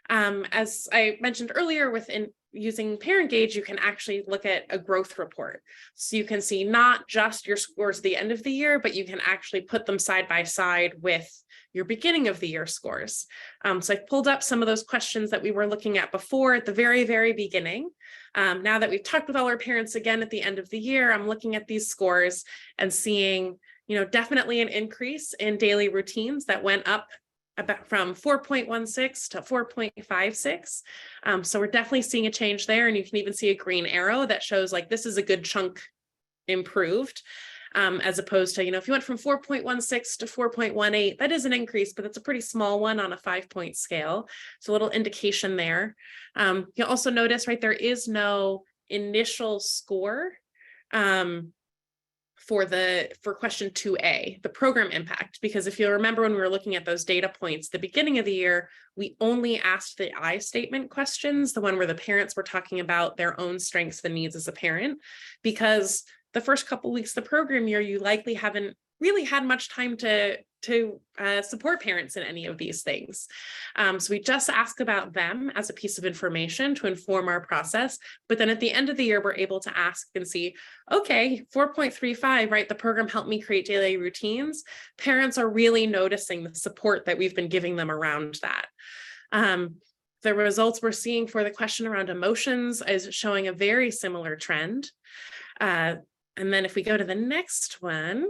As I mentioned earlier, within using ParentGauge, you can actually look at a growth report. So you can see not just your scores at the end of the year, but you can actually put them side by side with your beginning of the year scores. So I've pulled up some of those questions that we were looking at before at the very, very beginning. Now that we've talked with all our parents again at the end of the year, I'm looking at these scores and seeing, definitely an increase in daily routines that went up about from 4.16 to 4.56. So we're definitely seeing a change there. And you can even see a green arrow that shows like this is a good chunk improved, as opposed to, if you went from 4.16 to 4.18, that is an increase, but it's a pretty small one on a 5-point scale. So a little indication there. You'll also notice, right, there is no initial score for question 2A, the program impact, because if you'll remember when we were looking at those data points, the beginning of the year, we only asked the I statement questions, the one where the parents were talking about their own strengths and needs as a parent, because the first couple weeks of the program year, you likely haven't really had much time to support parents in any of these things. So we just ask about them as a piece of information to inform our process. But then at the end of the year, we're able to ask and see, okay, 4.35, right? The program helped me create daily routines. Parents are really noticing the support that we've been giving them around that. The results we're seeing for the question around emotions is showing a very similar trend. And then if we go to the next one,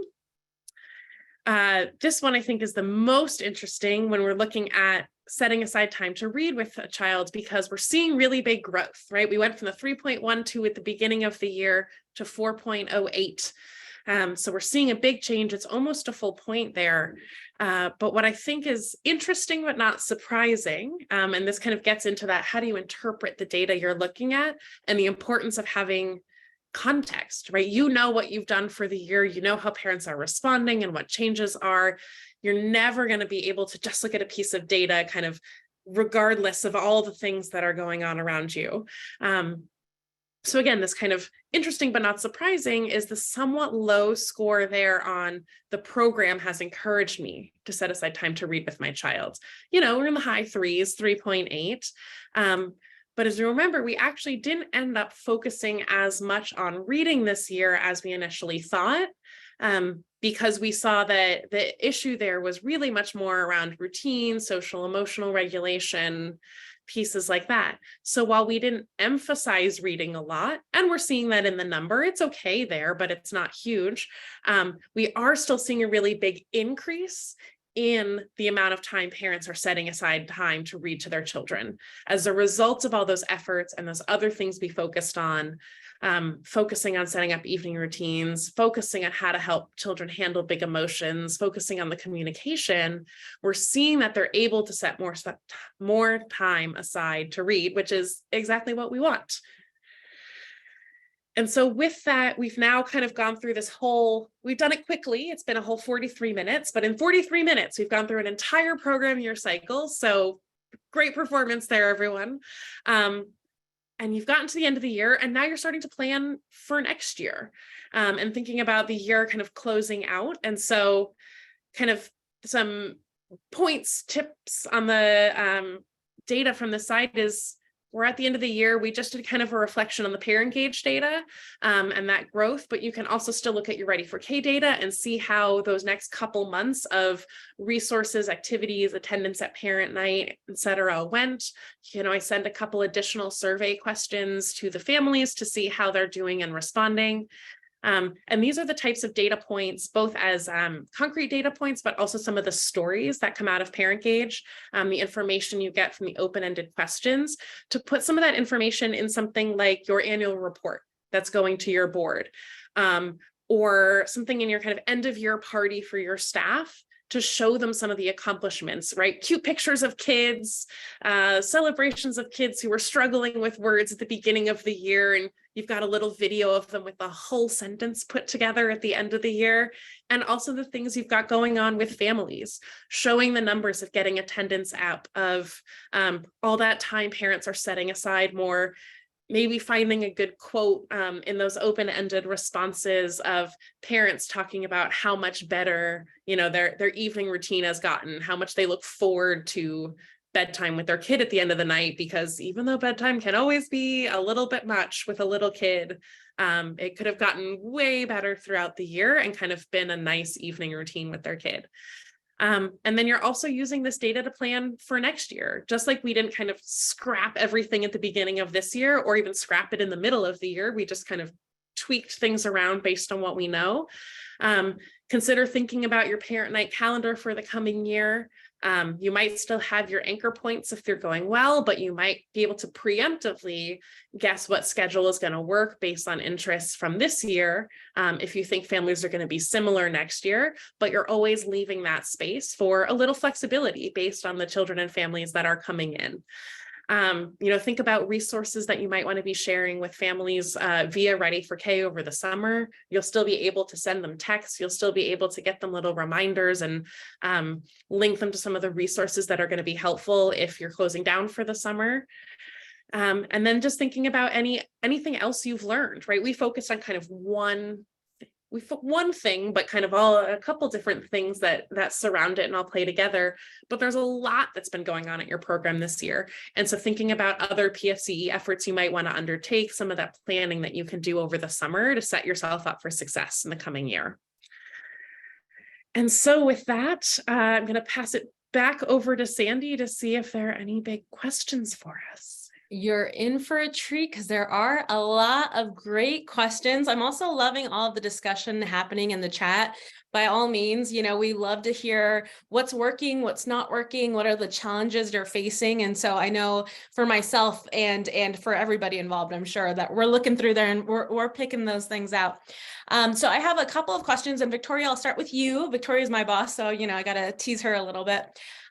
this one I think is the most interesting when we're looking at setting aside time to read with a child, because we're seeing really big growth, right? We went from the 3.12 at the beginning of the year to 4.08. So we're seeing a big change. It's almost a full point there. But what I think is interesting, but not surprising, and this kind of gets into that, how do you interpret the data you're looking at and the importance of having context, right? You know what you've done for the year, you know how parents are responding and what changes are. You're never going to be able to just look at a piece of data kind of regardless of all the things that are going on around you. So again, this kind of interesting but not surprising is the somewhat low score there on the program has encouraged me to set aside time to read with my child. We're in the high 3s, 3.8. But as you remember, we actually didn't end up focusing as much on reading this year as we initially thought, because we saw that the issue there was really much more around routine, social, emotional regulation, pieces like that. So while we didn't emphasize reading a lot, and we're seeing that in the number, it's okay there, but it's not huge. We are still seeing a really big increase in the amount of time parents are setting aside time to read to their children as a result of all those efforts and those other things we focused on, focusing on setting up evening routines, focusing on how to help children handle big emotions, focusing on the communication. We're seeing that they're able to set more time aside to read, which is exactly what we want. And so with that, we've now kind of gone through we've done it quickly. It's been a whole 43 minutes, but in 43 minutes, we've gone through an entire program year cycle. So great performance there, everyone. And you've gotten to the end of the year, and now you're starting to plan for next year, and thinking about the year kind of closing out. And so kind of some tips on the data from the site is, we're at the end of the year. We just did kind of a reflection on the ParentGauge data and that growth, but you can also still look at your Ready for K data and see how those next couple months of resources, activities, attendance at parent night, et cetera, went. I send a couple additional survey questions to the families to see how they're doing and responding. And these are the types of data points, both as concrete data points, but also some of the stories that come out of ParentGauge, the information you get from the open-ended questions, to put some of that information in something like your annual report that's going to your board, or something in your kind of end of year party for your staff, to show them some of the accomplishments, right? Cute pictures of kids, celebrations of kids who were struggling with words at the beginning of the year, and you've got a little video of them with the whole sentence put together at the end of the year. And also the things you've got going on with families, showing the numbers of getting attendance up, of all that time parents are setting aside more maybe finding a good quote in those open-ended responses of parents talking about how much better, their evening routine has gotten, how much they look forward to bedtime with their kid at the end of the night, because even though bedtime can always be a little bit much with a little kid, it could have gotten way better throughout the year and kind of been a nice evening routine with their kid. And then you're also using this data to plan for next year, just like we didn't kind of scrap everything at the beginning of this year or even scrap it in the middle of the year. We just kind of tweaked things around based on what we know. Consider thinking about your parent night calendar for the coming year. You might still have your anchor points if they're going well, but you might be able to preemptively guess what schedule is going to work based on interests from this year. If you think families are going to be similar next year, but you're always leaving that space for a little flexibility based on the children and families that are coming in. Think about resources that you might want to be sharing with families via Ready for K over the summer. You'll still be able to send them texts. You'll still be able to get them little reminders and link them to some of the resources that are going to be helpful if you're closing down for the summer. And then just thinking about anything else you've learned, right? We focused on kind of one thing, but kind of a couple different things that surround it and all play together. But there's a lot that's been going on at your program this year. And so thinking about other PFCE efforts you might want to undertake, some of that planning that you can do over the summer to set yourself up for success in the coming year. And so with that, I'm going to pass it back over to Sandy to see if there are any big questions for us. You're in for a treat because there are a lot of great questions. I'm also loving all of the discussion happening in the chat. By all means, we love to hear what's working, what's not working, what are the challenges you're facing. And so I know for myself and for everybody involved, I'm sure that we're looking through there and we're picking those things out. So I have a couple of questions, and Victoria, I'll start with you. Victoria's my boss, so I got to tease her a little bit.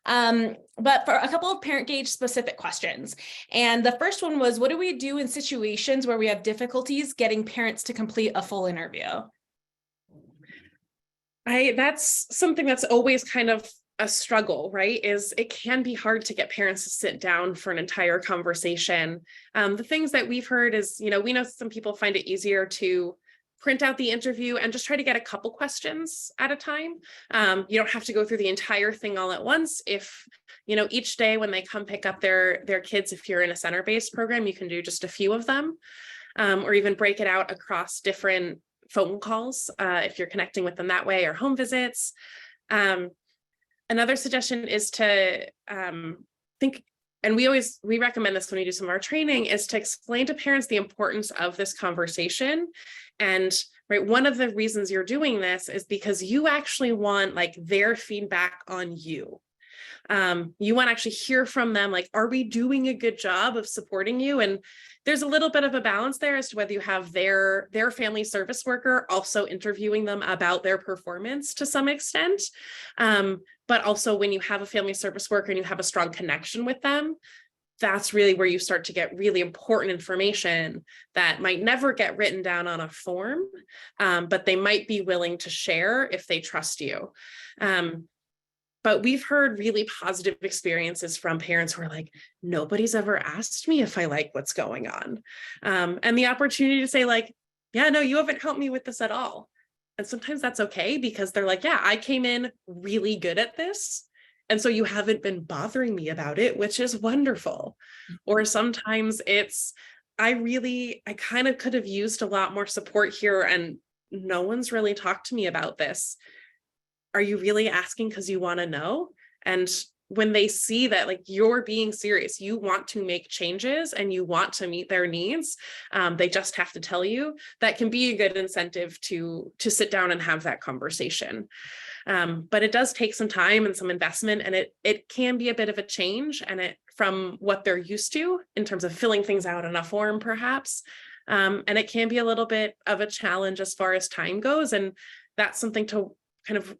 But for a couple of parent gauge specific questions. And the first one was, what do we do in situations where we have difficulties getting parents to complete a full interview? That's something that's always kind of a struggle, right? Is it can be hard to get parents to sit down for an entire conversation. The things that we've heard is, we know some people find it easier to print out the interview and just try to get a couple questions at a time. You don't have to go through the entire thing all at once. If, each day when they come pick up their kids, if you're in a center-based program, you can do just a few of them, or even break it out across different phone calls if you're connecting with them that way, or home visits. Another suggestion is to think, and we recommend this when we do some of our training, is to explain to parents the importance of this conversation. And one of the reasons you're doing this is because you actually want their feedback on you. You want to actually hear from them, are we doing a good job of supporting you? And there's a little bit of a balance there as to whether you have their family service worker also interviewing them about their performance to some extent. But also when you have a family service worker and you have a strong connection with them, that's really where you start to get really important information that might never get written down on a form, but they might be willing to share if they trust you. But we've heard really positive experiences from parents who are like, nobody's ever asked me if I like what's going on. And the opportunity to say yeah, no, you haven't helped me with this at all. And sometimes that's okay because they're like, yeah, I came in really good at this. And so you haven't been bothering me about it, which is wonderful. Or sometimes it's, I kind of could have used a lot more support here and no one's really talked to me about this. Are you really asking because you want to know? And when they see that you're being serious, you want to make changes and you want to meet their needs, they just have to tell you. That can be a good incentive to sit down and have that conversation. But it does take some time and some investment, and it can be a bit of a change from what they're used to in terms of filling things out in a form, perhaps. And it can be a little bit of a challenge as far as time goes. And that's something to kind of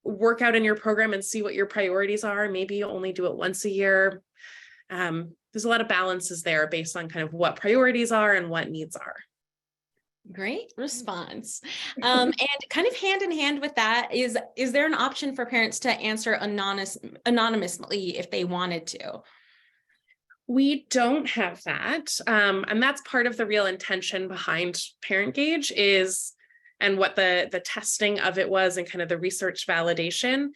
work out in your program and see what your priorities are. Maybe you only do it once a year. There's a lot of balances there based on kind of what priorities are and what needs are. Great response. And kind of hand in hand with that, is there an option for parents to answer anonymously if they wanted to? We don't have that. And that's part of the real intention behind ParentGauge is, and what the testing of it was and kind of the research validation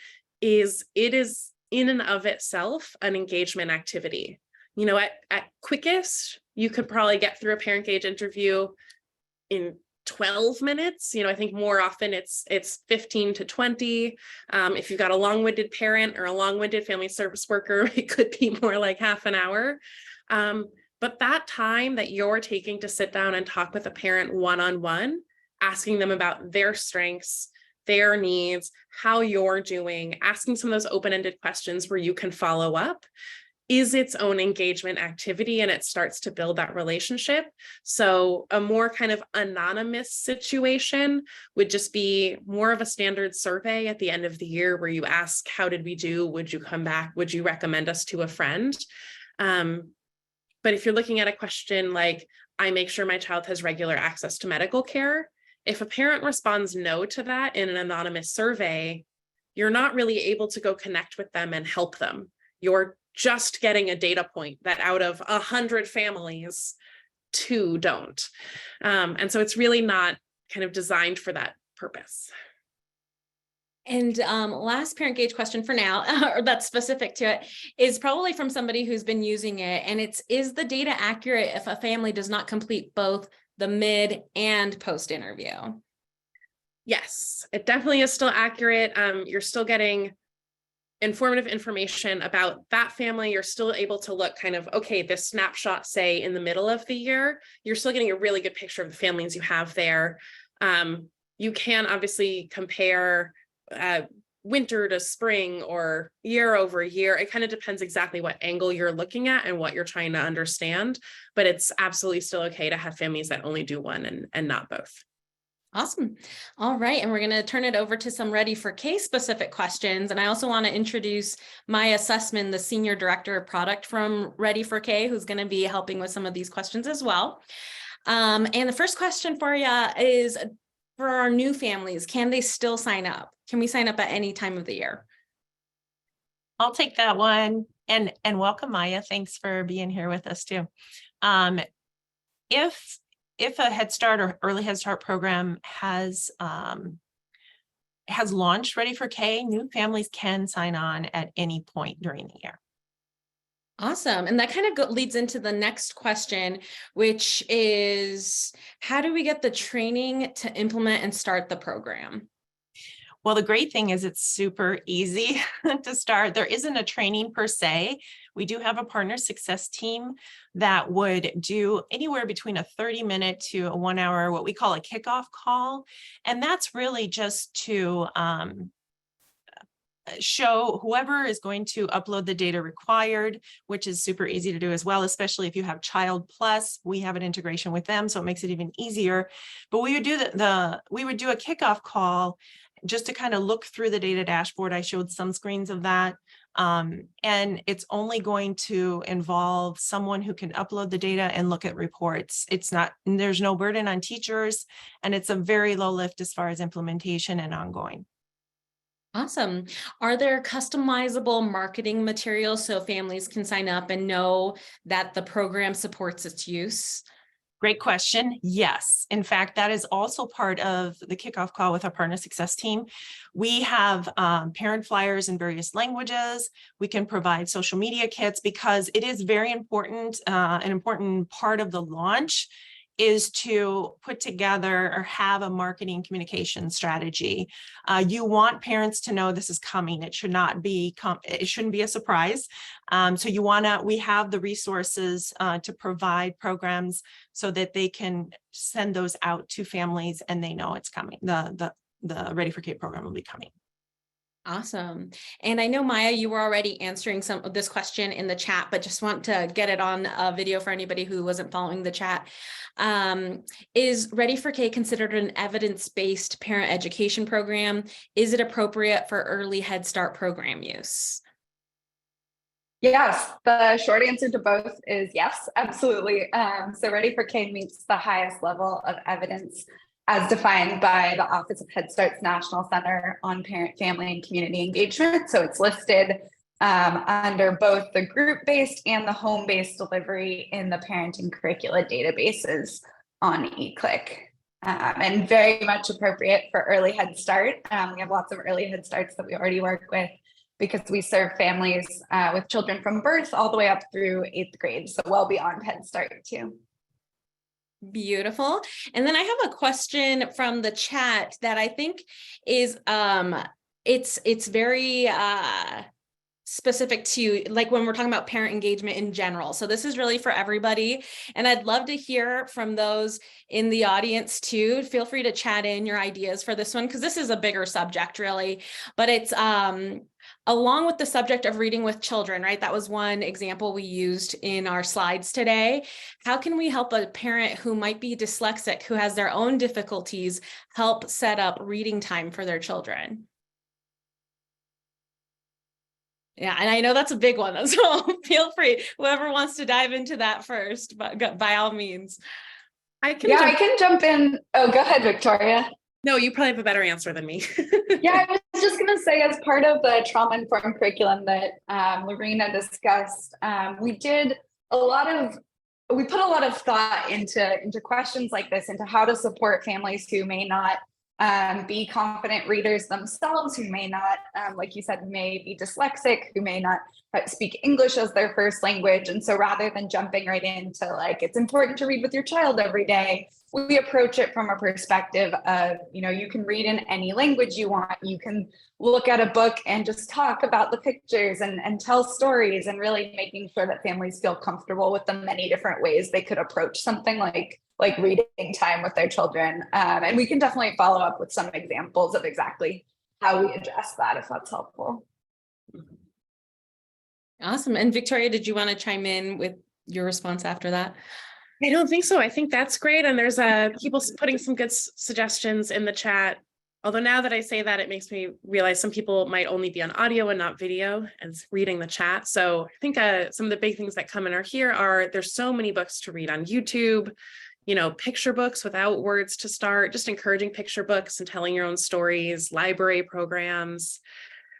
is, it is in and of itself an engagement activity. You know, at quickest, you could probably get through a ParentGauge interview in 12 minutes. You know, I think more often it's 15 to 20. If you've got a long-winded parent or a long-winded family service worker, it could be more like half an hour. But that time that you're taking to sit down and talk with a parent one-on-one, asking them about their strengths, their needs, how you're doing, asking some of those open-ended questions where you can follow up, is its own engagement activity, and it starts to build that relationship. So a more kind of anonymous situation would just be more of a standard survey at the end of the year where you ask, how did we do? Would you come back? Would you recommend us to a friend? But if you're looking at a question like, I make sure my child has regular access to medical care, if a parent responds no to that in an anonymous survey, you're not really able to go connect with them and help them. You're just getting a data point that out of 100 families, 2 don't. And so it's really not kind of designed for that purpose. And last ParentGauge question for now, or that's specific to it, is probably from somebody who's been using it. And it's, is the data accurate if a family does not complete both the mid and post interview? Yes, it definitely is still accurate. You're still getting informative information about that family. You're still able to look kind of, okay, this snapshot, say in the middle of the year, you're still getting a really good picture of the families you have there. You can obviously compare winter to spring or year over year. It kind of depends exactly what angle you're looking at and what you're trying to understand, but it's absolutely still okay to have families that only do one and not both. Awesome. All right. And we're going to turn it over to some Ready for K specific questions. And I also want to introduce Maya Sussman, the Senior Director of Product from Ready for K, who's going to be helping with some of these questions as well. And the first question for you is, for our new families, can they still sign up? Can we sign up at any time of the year? I'll take that one. And welcome, Maya. Thanks for being here with us too. If a Head Start or early Head Start program has launched Ready for K, new families can sign on at any point during the year. Awesome. And that kind of leads into the next question, which is, how do we get the training to implement and start the program? Well, the great thing is it's super easy to start. There isn't a training per se. We do have a partner success team that would do anywhere between a 30-minute to a 1-hour, what we call a kickoff call. And that's really just to show whoever is going to upload the data required, which is super easy to do as well, especially if you have Child Plus. We have an integration with them, so it makes it even easier. But we would do we would do a kickoff call just to kind of look through the data dashboard. I showed some screens of that. And it's only going to involve someone who can upload the data and look at reports. There's no burden on teachers, and it's a very low lift as far as implementation and ongoing. Awesome. Are there customizable marketing materials so families can sign up and know that the program supports its use? Great question. Yes. In fact, that is also part of the kickoff call with our partner success team. We have parent flyers in various languages. We can provide social media kits because it is very important. An important part of the launch is to put together or have a marketing communication strategy. You want parents to know this is coming. It should not be, it shouldn't be a surprise. So we have the resources to provide programs so that they can send those out to families and they know it's coming. The Ready for K program will be coming. Awesome. And I know, Maya, you were already answering some of this question in the chat, but just want to get it on a video for anybody who wasn't following the chat. Is Ready for K considered an evidence-based parent education program? Is it appropriate for early Head Start program use? Yes, the short answer to both is yes, absolutely. So Ready for K meets the highest level of evidence as defined by the Office of Head Start's National Center on Parent, Family, and Community Engagement. So it's listed under both the group-based and the home-based delivery in the parenting curricula databases on eClick. And very much appropriate for early Head Start. We have lots of early Head Starts that we already work with because we serve families with children from birth all the way up through 8th grade, so well beyond Head Start too. Beautiful. And then I have a question from the chat that I think is it's very specific to, like, when we're talking about parent engagement in general. So this is really for everybody. And I'd love to hear from those in the audience too. Feel free to chat in your ideas for this one, because this is a bigger subject really, but it's along with the subject of reading with children, right? That was one example we used in our slides today. How can we help a parent who might be dyslexic, who has their own difficulties, help set up reading time for their children? Yeah, and I know that's a big one, so feel free, whoever wants to dive into that first, but by all means. I can jump in. Oh, go ahead, Victoria. No, you probably have a better answer than me. Yeah, I was just going to say, as part of the trauma-informed curriculum that Lorena discussed, we put a lot of thought into questions like this, into how to support families who may not be confident readers themselves, who may not, like you said, may be dyslexic, who may not speak English as their first language. And so rather than jumping right into like, it's important to read with your child every day, we approach it from a perspective of, you can read in any language you want. You can look at a book and just talk about the pictures and tell stories, and really making sure that families feel comfortable with the many different ways they could approach something like reading time with their children. And we can definitely follow up with some examples of exactly how we address that, if that's helpful. Awesome. And Victoria, did you want to chime in with your response after that? I don't think so. I think that's great. And there's people putting some good suggestions in the chat. Although now that I say that, it makes me realize some people might only be on audio and not video and reading the chat. So I think some of the big things that come in are there's so many books to read on YouTube, picture books without words to start, just encouraging picture books and telling your own stories, library programs.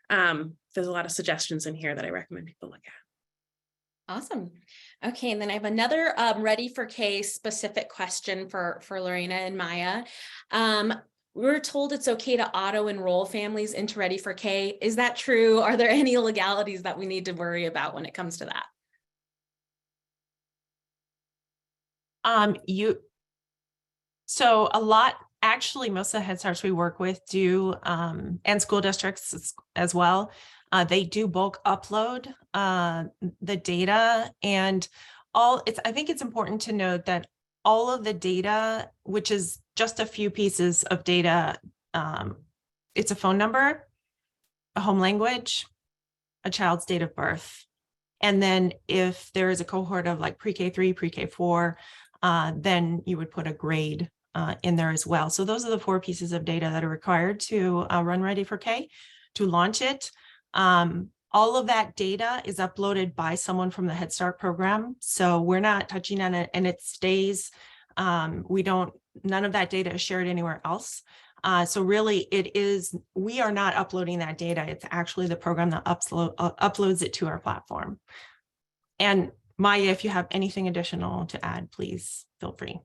There's a lot of suggestions in here that I recommend people look at. Awesome. Okay, and then I have another Ready for K specific question for Lorena and Maya. We're told it's okay to auto-enroll families into Ready for K. Is that true? Are there any legalities that we need to worry about when it comes to that? So a lot, actually, most of the Head Starts we work with do, and school districts as well, they do bulk upload the data, and I think it's important to note that all of the data, which is just a few pieces of data, it's a phone number, a home language, a child's date of birth. And then if there is a cohort of like pre-K3, pre-K4, then you would put a grade in there as well. So those are the 4 pieces of data that are required to run Ready for K, to launch it. All of that data is uploaded by someone from the Head Start program. So we're not touching on it, and it stays, none of that data is shared anywhere else. So really we are not uploading that data. It's actually the program that uploads it to our platform. And Maya, if you have anything additional to add, please feel free.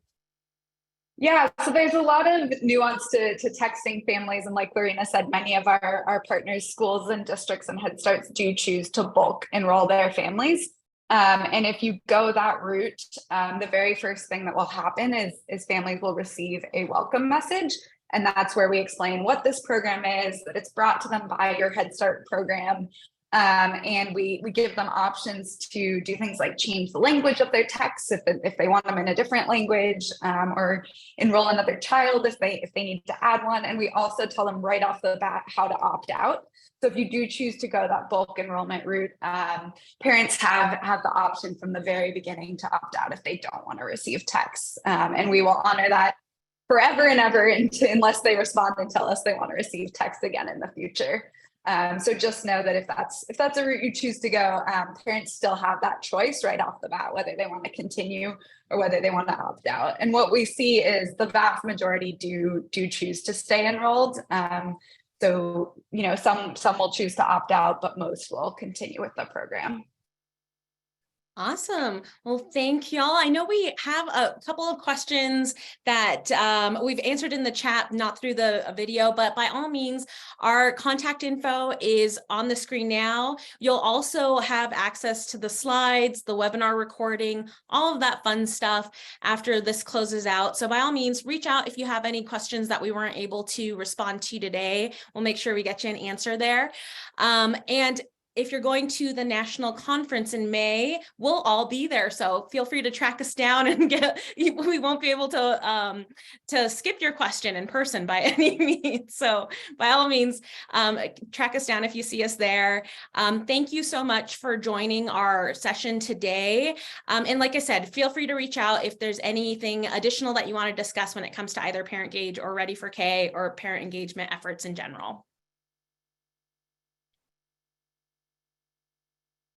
Yeah, so there's a lot of nuance to texting families. And like Lorena said, many of our partners, schools and districts and Head Starts do choose to bulk enroll their families. And if you go that route, the very first thing that will happen is families will receive a welcome message. And that's where we explain what this program is, that it's brought to them by your Head Start program. And we give them options to do things like change the language of their texts if they want them in a different language, or enroll another child if they need to add one. And we also tell them right off the bat how to opt out. So if you do choose to go that bulk enrollment route, parents have the option from the very beginning to opt out if they don't want to receive texts. And we will honor that forever and ever unless they respond and tell us they want to receive text again in the future. So just know that if that's a route you choose to go, parents still have that choice right off the bat, whether they want to continue or whether they want to opt out. And what we see is the vast majority do choose to stay enrolled. So, some will choose to opt out, but most will continue with the program. Awesome. Well, thank y'all. I know we have a couple of questions that we've answered in the chat, not through the video, but by all means, our contact info is on the screen now. You'll also have access to the slides, the webinar recording, all of that fun stuff after this closes out. So by all means, reach out if you have any questions that we weren't able to respond to today. We'll make sure we get you an answer there. And if you're going to the national conference in May, we'll all be there. So feel free to track us down and we won't be able to skip your question in person by any means. So by all means, track us down if you see us there. Thank you so much for joining our session today. And like I said, feel free to reach out if there's anything additional that you want to discuss when it comes to either ParentGauge or Ready for K or parent engagement efforts in general.